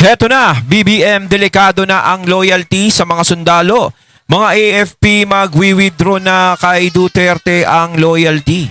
Heto na, BBM, delikado na ang loyalty sa mga sundalo. Mga AFP magwi-withdraw na kay Duterte ang loyalty.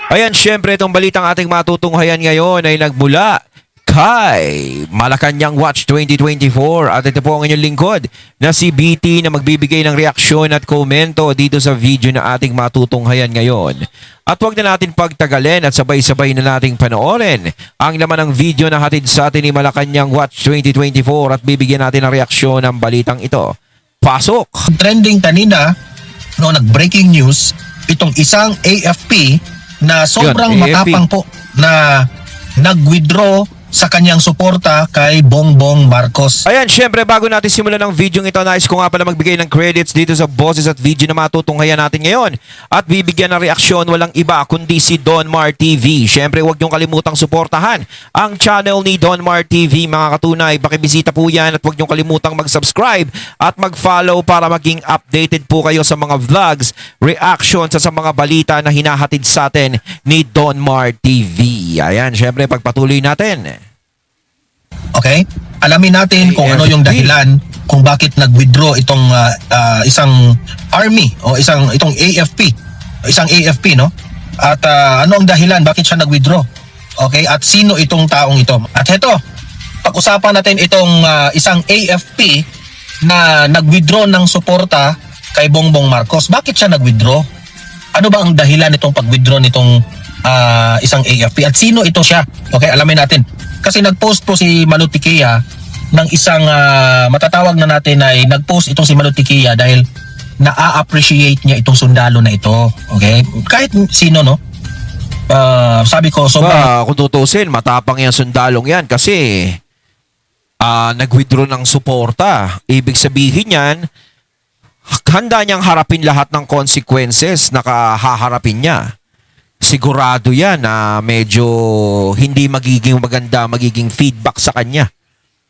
Ayan, syempre itong balitang ating matutunghayan ngayon ay nagmula kay Malacanang Watch 2024 at ito po ang inyong lingkod na si BT na magbibigay ng reaksyon at komento dito sa video na ating matutunghayan ngayon. At huwag na natin pagtagalin at sabay-sabay na nating panoorin ang laman ng video na hatid sa atin ni Malacanang Watch 2024 at bibigyan natin ng reaksyon ng balitang ito. Pasok! Trending kanina, nag-breaking news, itong isang AFP na sobrang Yun, AFP. matapang po na nag-withdraw sa kanyang suporta kay Bongbong Marcos. Ayan, syempre bago natin simulan ng video ito, nais ko nga pala magbigay ng credits dito sa boses at video na matutunghayan natin ngayon. At bibigyan ng reaksyon walang iba kundi si Don Mar TV. Syempre huwag niyong kalimutang suportahan ang channel ni Don Mar TV. Mga katunay, pakibisita po yan at huwag niyong kalimutang mag-subscribe at mag-follow para maging updated po kayo sa mga vlogs, reactions at sa mga balita na hinahatid sa atin ni Don Mar TV. Ayan, syempre pagpatuloy natin. Okay? Alamin natin kung ano yung dahilan kung bakit nag-withdraw itong isang army o itong AFP, isang AFP, no? At ano ang dahilan bakit siya nag-withdraw? Okay? At sino itong taong ito? At heto, pag-usapan natin itong isang AFP na nag-withdraw ng suporta kay Bongbong Marcos. Bakit siya nag-withdraw? Ano ba ang dahilan nitong pag-withdraw nitong isang AFP? At sino ito siya? Okay, alamin natin. Kasi nag-post po si Malutikia ng isang matatawag na natin ay nag-post itong si Malutikia dahil na-appreciate niya itong sundalo na ito. Okay? Kahit sino, no? Sabi ko, sobrang... Kung tutusin, matapang yung sundalong yan kasi nag-withdraw ng suporta. Ibig sabihin yan, handa niyang harapin lahat ng consequences na kahaharapin niya. Sigurado yan na medyo hindi magiging maganda, magiging feedback sa kanya.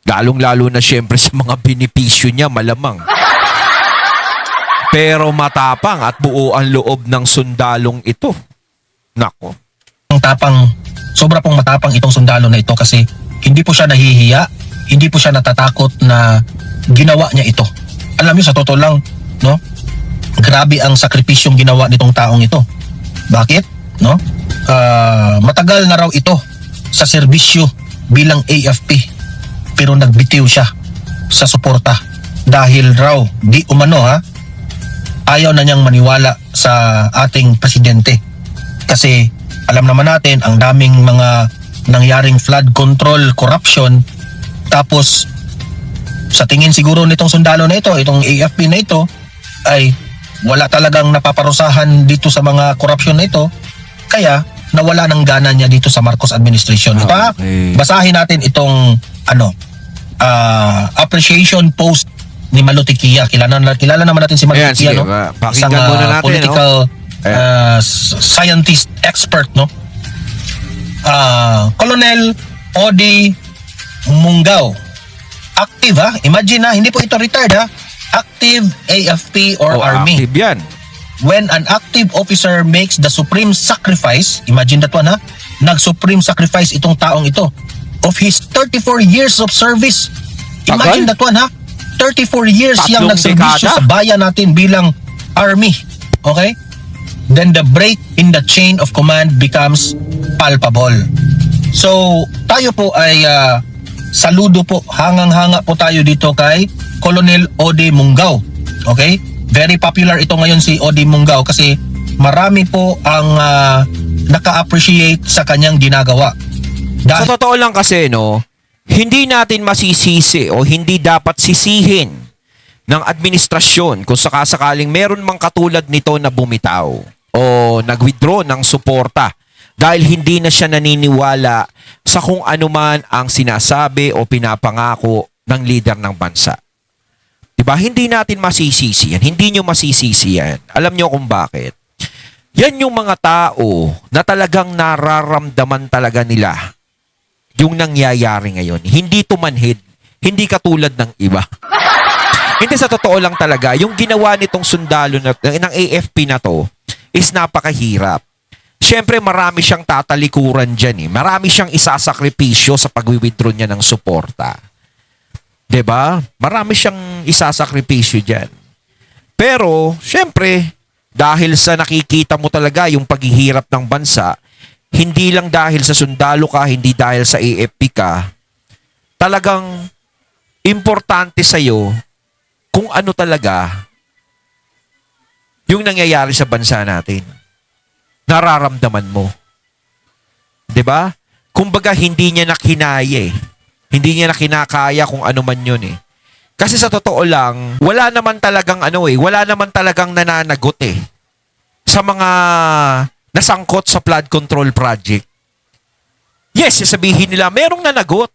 Lalong-lalo na syempre sa mga benepisyo niya, malamang. Pero matapang at buo ang loob ng sundalong ito. Nako. Sobra pong matapang itong sundalo na ito kasi hindi po siya nahihiya, hindi po siya natatakot na ginawa niya ito. Alam niyo, sa totoo lang, no? Grabe ang sakripisyong ginawa nitong taong ito. Bakit? No? Matagal na raw ito sa serbisyo bilang AFP pero nagbitiw siya sa suporta dahil raw di umano ayaw na niyang maniwala sa ating presidente kasi alam naman natin ang daming mga nangyaring flood control corruption, tapos sa tingin siguro nitong sundalo na ito, itong AFP na ito, ay wala talagang napaparusahan dito sa mga corruption na ito. Kaya nawala ng gana niya dito sa Marcos administration. Okay. Basahin natin itong appreciation post ni Malutikia. Kilala naman natin si Malutikia, no? Isang natin, political scientist expert, no? Colonel Odi Mungao. Active, imagine hindi po ito retired, active AFP or Army. Active yan. When an active officer makes the supreme sacrifice, imagine that one, nag-supreme sacrifice itong taong ito of his 34 years of service. Imagine that one, 34 years siyang nagserbisyo sa bayan natin bilang army. Okay? Then the break in the chain of command becomes palpable. So, tayo po ay saludo po, hangang-hanga po tayo dito kay Colonel Odi Mungao. Okay? Very popular ito ngayon si Odi Mungao kasi marami po ang naka-appreciate sa kanyang ginagawa. Sa totoo lang kasi, no, hindi natin masisisi o hindi dapat sisihin ng administrasyon kung sakasakaling meron mang katulad nito na bumitaw o nag-withdraw ng suporta dahil hindi na siya naniniwala sa kung ano man ang sinasabi o pinapangako ng leader ng bansa. Diba? Hindi natin masisisi yan. Hindi nyo masisisi yan. Alam nyo kung bakit? Yan yung mga tao na talagang nararamdaman talaga nila yung nangyayari ngayon. Hindi tumanhid. Hindi katulad ng iba. Hindi, sa totoo lang talaga, yung ginawa nitong sundalo ng AFP na to is napakahirap. syempre marami siyang tatalikuran dyan eh. Marami siyang isasakripisyo sa pag-withdraw niya ng suporta. 'Di ba? Marami siyang isasakripisyo dyan. Pero, syempre, dahil sa nakikita mo talaga yung paghihirap ng bansa, hindi lang dahil sa sundalo ka, hindi dahil sa AFP ka, talagang importante sa'yo kung ano talaga yung nangyayari sa bansa natin. Nararamdaman mo. 'Di ba? Kumbaga hindi niya nakinaya eh. Hindi niya nakinakaya kung ano man 'yun eh. Kasi sa totoo lang, wala naman talagang wala naman talagang nananagot eh sa mga nasangkot sa flood control project. Yes, sasabihin nila, merong nanagot.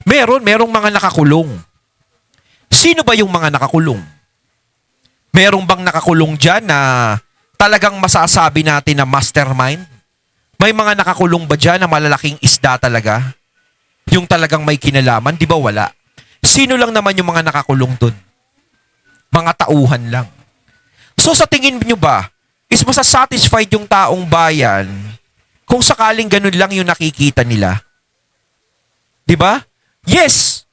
Merong mga nakakulong. Sino ba yung mga nakakulong? Merong bang nakakulong dyan na talagang masasabi natin na mastermind? May mga nakakulong ba dyan na malalaking isda talaga? Yung talagang may kinalaman? Di ba wala? Sino lang naman yung mga nakakulong dun? Mga tauhan lang. So sa tingin nyo ba, is masasatisfied yung taong bayan kung sakaling ganun lang yung nakikita nila? Di ba? Yes!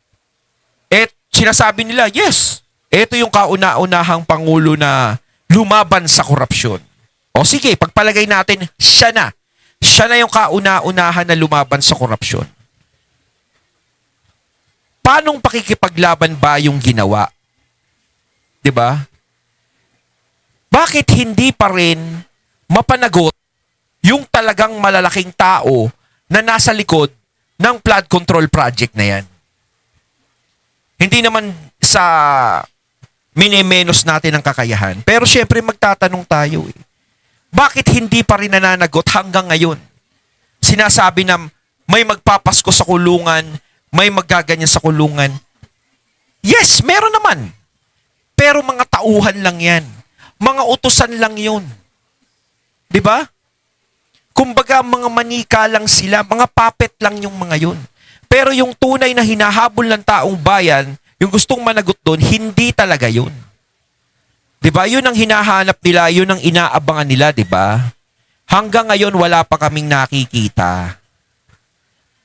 Sinasabi nila, yes! Ito yung kauna-unahang pangulo na lumaban sa korupsyon. O sige, pagpalagay natin, siya na. Siya na yung kauna-unahan na lumaban sa korupsyon. Paanong pakikipaglaban ba yung ginawa? 'Di ba? Bakit hindi pa rin mapanagot yung talagang malalaking tao na nasa likod ng flood control project na yan? Hindi naman sa minimenos natin ang kakayahan. Pero syempre magtatanong tayo eh. Bakit hindi pa rin nananagot hanggang ngayon? Sinasabi na may magpapasko sa kulungan, may maggaganyan sa kulungan. Yes, meron naman. Pero mga tauhan lang yan. Mga utusan lang yun. Diba? Kumbaga mga manika lang sila, mga puppet lang yung mga yun. Pero yung tunay na hinahabol ng taong bayan, yung gustong managot doon, hindi talaga yun. Diba? Yun ang hinahanap nila, yun ang inaabangan nila, diba? Hanggang ngayon, wala pa kaming nakikita.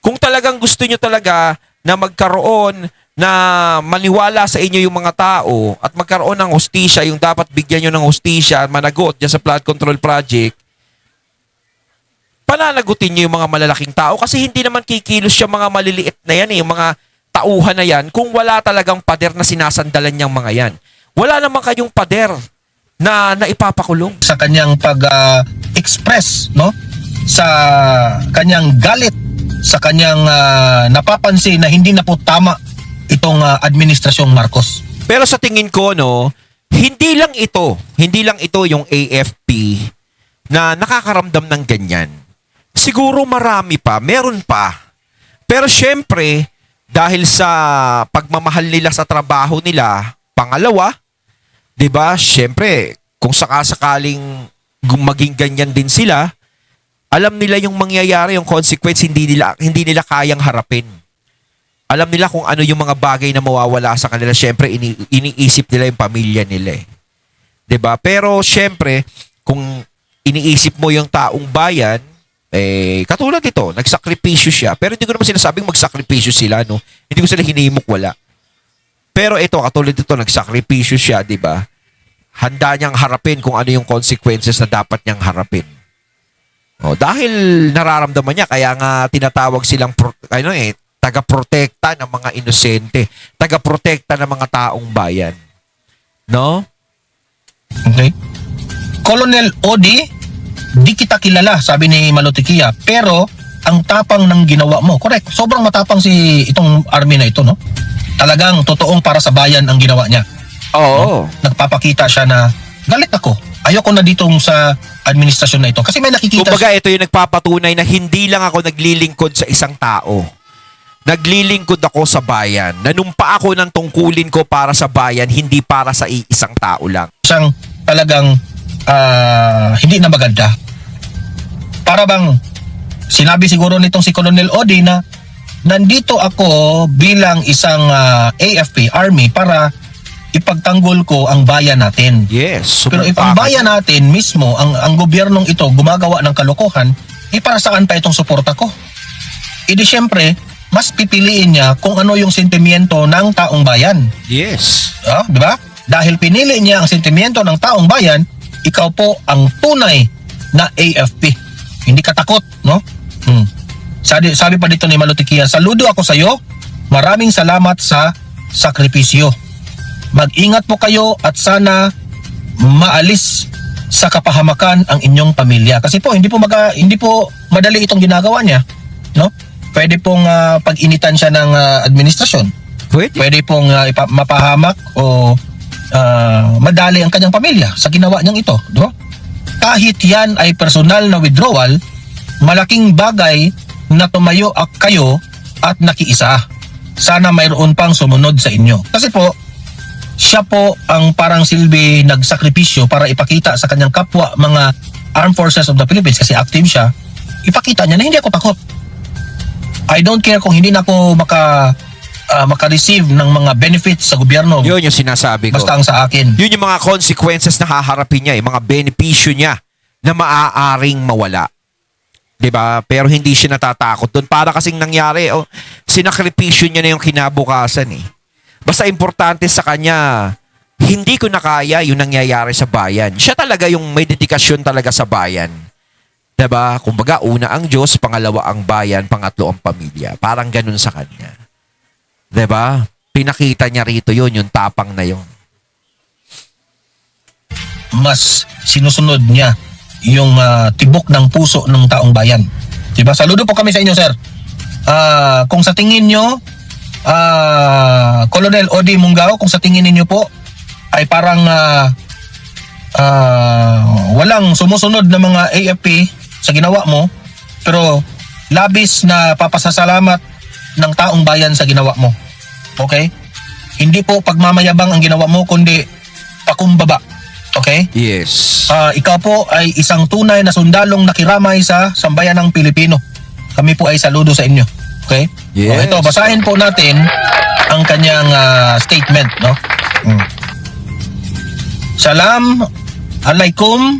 Kung talagang gusto nyo talaga na magkaroon na maniwala sa inyo yung mga tao at magkaroon ng hustisya, yung dapat bigyan nyo ng hustisya at managot dyan sa flood control project, pananagutin nyo yung mga malalaking tao kasi hindi naman kikilos yung mga maliliit na yan, yung mga tauhan na yan, kung wala talagang pader na sinasandalan niyang mga yan. Wala naman kayong pader na ipapakulong. Sa kanyang pag-express, no? Sa kanyang galit, sa kanyang napapansin na hindi na po tama itong administrasyong Marcos. Pero sa tingin ko, no, hindi lang ito yung AFP na nakakaramdam ng ganyan. Siguro marami pa, meron pa. Pero syempre, dahil sa pagmamahal nila sa trabaho nila, pangalawa, 'di ba? Syempre, kung sakasakaling maging ganyan din sila, alam nila yung mangyayari, yung consequence, hindi nila kayang harapin. Alam nila kung ano yung mga bagay na mawawala sa kanila. Syempre, iniisip nila yung pamilya nila eh. 'Di ba? Pero syempre, kung iniisip mo yung taong bayan, katulad ito, nagsakripisyo siya. Pero hindi ko naman sinasabing magsakripisyo sila, no? Hindi ko sila hinimok, wala. Pero ito, katulad ito, nagsakripisyo siya, di ba? Handa niyang harapin kung ano yung consequences na dapat niyang harapin. Dahil nararamdaman niya, kaya nga tinatawag silang taga-protekta ng mga inosente, taga-protekta ng mga taong bayan. No? Okay. Colonel Odi, di kita kilala, sabi ni Malutikia, pero ang tapang ng ginawa mo. Correct. Sobrang matapang itong army na ito, no? Talagang totoong para sa bayan ang ginawa niya. Oo. No? Nagpapakita siya na galit ako. Ayoko na dito sa administrasyon na ito. Kasi may nakikita Kumbaga, ito yung nagpapatunay na hindi lang ako naglilingkod sa isang tao. Naglilingkod ako sa bayan. Nanumpa ako ng tungkulin ko para sa bayan, hindi para sa isang tao lang. siyang talagang hindi na maganda. Para bang sinabi siguro nitong si Colonel Odi na nandito ako bilang isang AFP Army para ipagtanggol ko ang bayan natin. Yes. Pero if ang bayan natin mismo, ang gobyernong ito gumagawa ng kalokohan, para saan pa itong suporta ko? Di syempre, mas pipiliin niya kung ano yung sentimiento ng taong bayan. Yes. Di ba? Dahil pinili niya ang sentimiento ng taong bayan, ikaw po ang tunay na AFP. Hindi ka takot, no? Sabi pa dito ni Malutikia, saludo ako sa iyo. Maraming salamat sa sakripisyo. Mag-ingat po kayo at sana maalis sa kapahamakan ang inyong pamilya. Kasi po hindi po madali itong ginagawa niya, no? Pwede pong pag-initan siya ng administrasyon. Pwede pong mapahamak o madali ang kanyang pamilya sa ginawa niyang ito, no? Kahit yan ay personal na withdrawal, malaking bagay na tumayo kayo at nakiisa. Sana mayroon pang sumunod sa inyo. Kasi po, siya po ang parang silbi nagsakripisyo para ipakita sa kanyang kapwa mga Armed Forces of the Philippines, kasi active siya. Ipakita niya na hindi ako takot. I don't care kung hindi na ako maka-receive ng mga benefits sa gobyerno. Yun yung sinasabi ko. Basta ang sa akin. Yun yung mga consequences na haharapin niya, yung mga benepisyo niya na maaaring mawala. 'Di ba? Pero hindi siya natatakot doon. Para kasing nangyari, sinakripisyo niya na yung kinabukasan eh. Basta importante sa kanya, hindi ko na kaya yung nangyayari sa bayan. Siya talaga yung may dedikasyon talaga sa bayan. 'Di ba? Kumbaga, una ang Diyos, pangalawa ang bayan, pangatlo ang pamilya. Parang ganun sa kanya. 'Di ba? Pinakita niya rito yun, yung tapang na yun. Mas sinusunod niya yung tibok ng puso ng taong bayan. Diba? Saludo po kami sa inyo, sir. Kung sa tingin nyo, Colonel Odi Mungao, kung sa tingin niyo po ay parang walang sumusunod na mga AFP sa ginawa mo, pero labis na papasasalamat ng taong bayan sa ginawa mo. Okay? Hindi po pagmamayabang ang ginawa mo, kundi pakumbaba. Okay? Yes. Ikaw po ay isang tunay na sundalong nakiramay sa sambayan ng Pilipino. Kami po ay saludo sa inyo. Okay? Yes. Ito, basahin po natin ang kanyang statement, no? Salam alaikum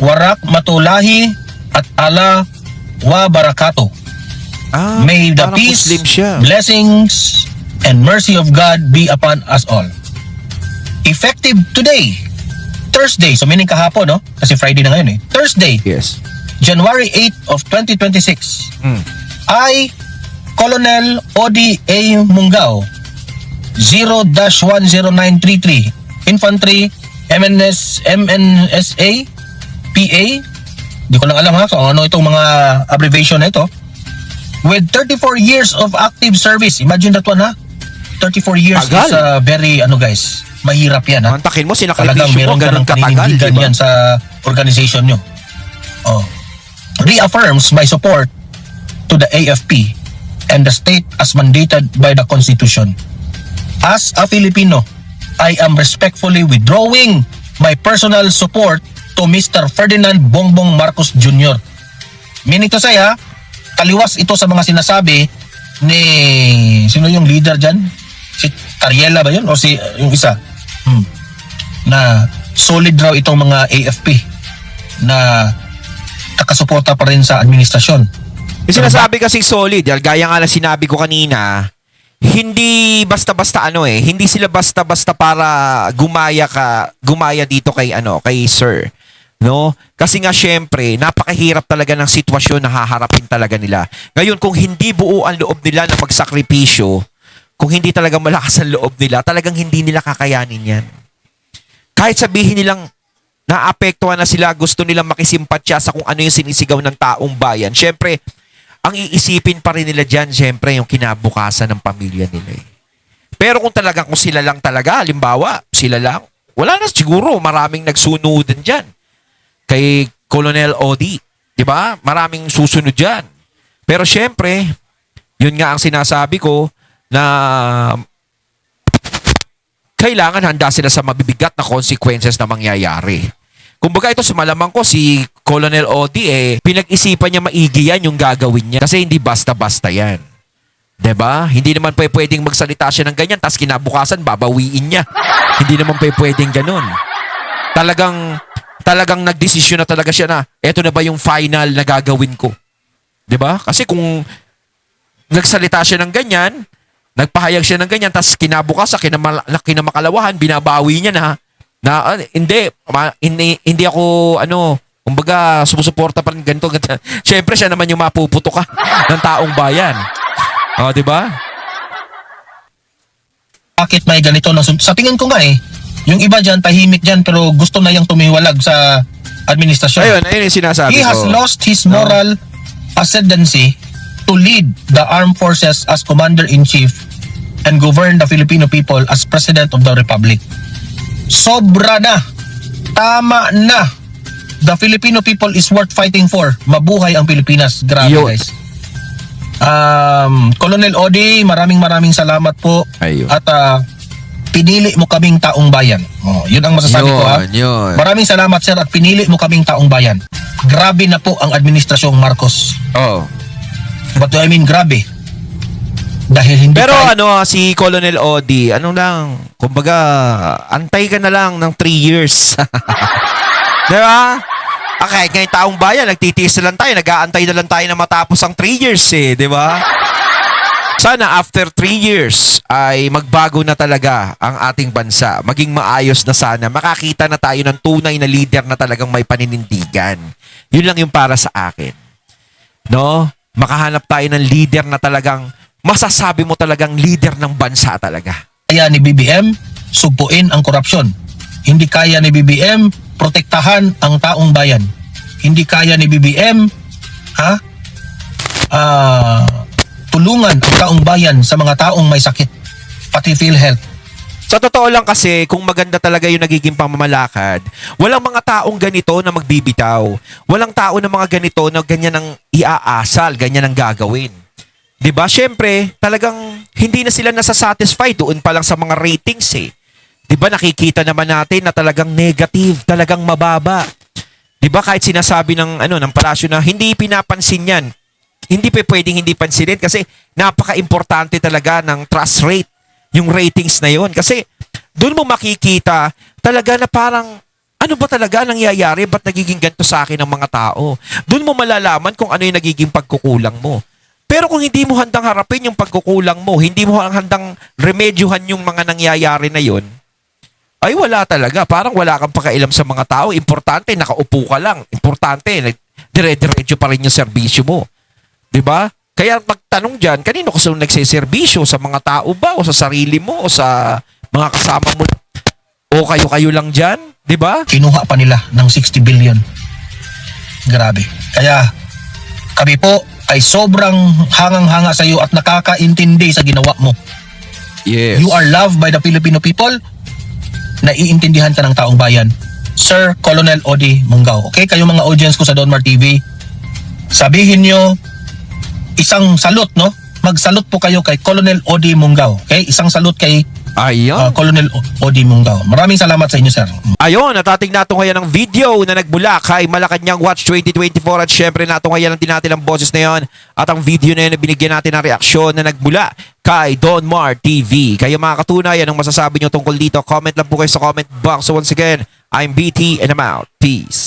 warak matulahi at ala wa barakato. May the parang peace, Muslim siya. blessings, and mercy of God be upon us all. Effective today, Thursday, so meaning kahapon, no? Kasi Friday na ngayon eh. Thursday, Yes. January 8 of 2026, I, Colonel Odi A. Mungao, 0-10933, Infantry, MNSA, PA, di ko lang alam ha, so ano itong mga abbreviation na ito, with 34 years of active service. Imagine that one ha, 34 years Tagal. is very, mahirap yan ha. Mantakin mo, Talagang sinakripisyo mo, meron ka ganun ng katagal, paninindigan diba? yan sa organization nyo. Reaffirms my support to the AFP and the state as mandated by the Constitution. As a Filipino, I am respectfully withdrawing my personal support to Mr. Ferdinand Bongbong Marcos Jr. Meaning to say ha, taliwas ito sa mga sinasabi ni, sino yung leader dyan? Si Tariela ba yun? O si yung isa? Na solid raw itong mga AFP na nakasuporta pa rin sa administrasyon. Yung sinasabi kasing solid, gaya nga na sinabi ko kanina, hindi basta-basta hindi sila basta-basta para gumaya dito kay sir. No? Kasi nga syempre, napakahirap talaga ng sitwasyon na haharapin talaga nila. Ngayon, kung hindi buo ang loob nila na magsakripisyo, kung hindi talaga malakas ang loob nila, talagang hindi nila kakayanin yan. Kahit sabihin nilang naapektuhan na sila, gusto nilang makisimpatya sa kung ano yung sinisigaw ng taong bayan, syempre, ang iisipin pa rin nila dyan, syempre, yung kinabukasan ng pamilya nila. Pero kung sila lang talaga, halimbawa, sila lang, wala na siguro, maraming nagsunudan dyan. Kay Colonel Odi, di ba? Maraming susunod dyan. Pero syempre, yun nga ang sinasabi ko, na kailangan handa sila sa mabibigat na consequences na mangyayari. Kumbaga ito, malamang ko si Colonel Odi pinag-isipan niya maigi yan yung gagawin niya kasi hindi basta-basta yan. 'Di ba? Hindi naman pwedeng magsalita siya ng ganyan tapos kinabukasan babawiin niya. Hindi naman pwedeng ganun. Talagang nagdesisyon na talaga siya na eto na ba yung final na gagawin ko. 'Di ba? Kasi kung nagsalita siya ng ganyan, nagpahayag siya ng ganyan tapos kinabukasan kinamakalawahan binabawi niya hindi ako kumbaga sumusuporta pa rin ganito. Siyempre siya naman yung mapuputo ka ng taong bayan. O, 'di ba? Bakit may ganito sa tingin ko nga yung iba dyan tahimik dyan pero gusto na yung tumiwalag sa administrasyon. Ayun yung sinasabi He has ko. lost his moral ascendancy to lead the armed forces as commander-in-chief and govern the Filipino people as president of the republic. Sobra na. Tama na. The Filipino people is worth fighting for. Mabuhay ang Pilipinas. Grabe, Yun. guys. Colonel Odi, maraming salamat po. Ayun. At pinili mo kaming taong bayan. Yun ang masasabi ko, ha. Yun. Maraming salamat, sir, at pinili mo kaming taong bayan. Grabe na po ang administrasyong Marcos. Oh. But I mean, grabe. Dahil hindi Pero tayo- si Colonel Odi, kumbaga, antay ka na lang ng 3 years. 'Di ba? Kahit ngayong taong bayan, nagtitiis na lang tayo, nag-aantay na lang tayo na matapos ang 3 years 'di ba? Sana after 3 years ay magbago na talaga ang ating bansa. Maging maayos na sana. Makakita na tayo ng tunay na leader na talagang may paninindigan. Yun lang yung para sa akin. No? Makahanap tayo ng leader na talagang masasabi mo talagang leader ng bansa talaga. kaya ni BBM sugpuin ang korupsyon. Hindi kaya ni BBM protektahan ang taong bayan. Hindi kaya ni BBM tulungan ang taong bayan sa mga taong may sakit, pati PhilHealth. Sa totoo lang kasi, kung maganda talaga yung nagiging pamamalakad, walang mga taong ganito na magbibitaw. Walang tao na mga ganito na ganyan ang iaasal, ganyan ang gagawin. 'Di ba? Syempre, talagang hindi na sila nasasatisfy doon pa lang sa mga ratings 'Di ba nakikita naman natin na talagang negative, talagang mababa. 'Di ba kahit sinasabi ng ng palasyo na hindi pinapansin 'yan. Hindi pwedeng hindi pansinin kasi napaka-importante talaga ng trust rate, yung ratings na 'yon kasi doon mo makikita talaga na parang ano ba talaga nangyayari? Ba't nagiging ganito sa akin ng mga tao? Doon mo malalaman kung ano yung nagiging pagkukulang mo. Pero kung hindi mo handang harapin yung pagkukulang mo, hindi mo handang remedyohan yung mga nangyayari na 'yon, ay wala talaga. Parang wala kang pakailam sa mga tao. Importante, nakaupo ka lang. Importante, dire-diretso pa rin yung serbisyo mo. 'Di ba? Kaya magtanong dyan, kanino ka nagsiservisyo? Sa mga tao ba? O sa sarili mo? O sa mga kasama mo? O kayo-kayo lang dyan? 'Di ba? Kinuha pa nila ng 60 billion. Grabe. Kaya kami po ay sobrang hangang-hanga sa iyo at nakakaintindi sa ginawa mo. Yes. You are loved by the Filipino people. Naiintindihan ka ng taong bayan. Sir Colonel Odi Munggao. Okay, kayo mga audience ko sa Donmar TV, sabihin nyo isang salute, no? Magsalute po kayo kay Colonel Odi Munggao. Okay, isang salute kay Ayun. Colonel Odi Munggao. Maraming salamat sa inyo, sir. Ayun, natating nato ngayon ang video na nagbula kay Malacanang Watch 2024 at syempre nato ngayon din natin ang boses na yon at ang video na yun na binigyan natin ng reaksyon na nagbula kay Donmar TV. Kayo mga katunayan, anong masasabi nyo tungkol dito? Comment lang po kayo sa comment box. So once again, I'm BT and I'm out. Peace.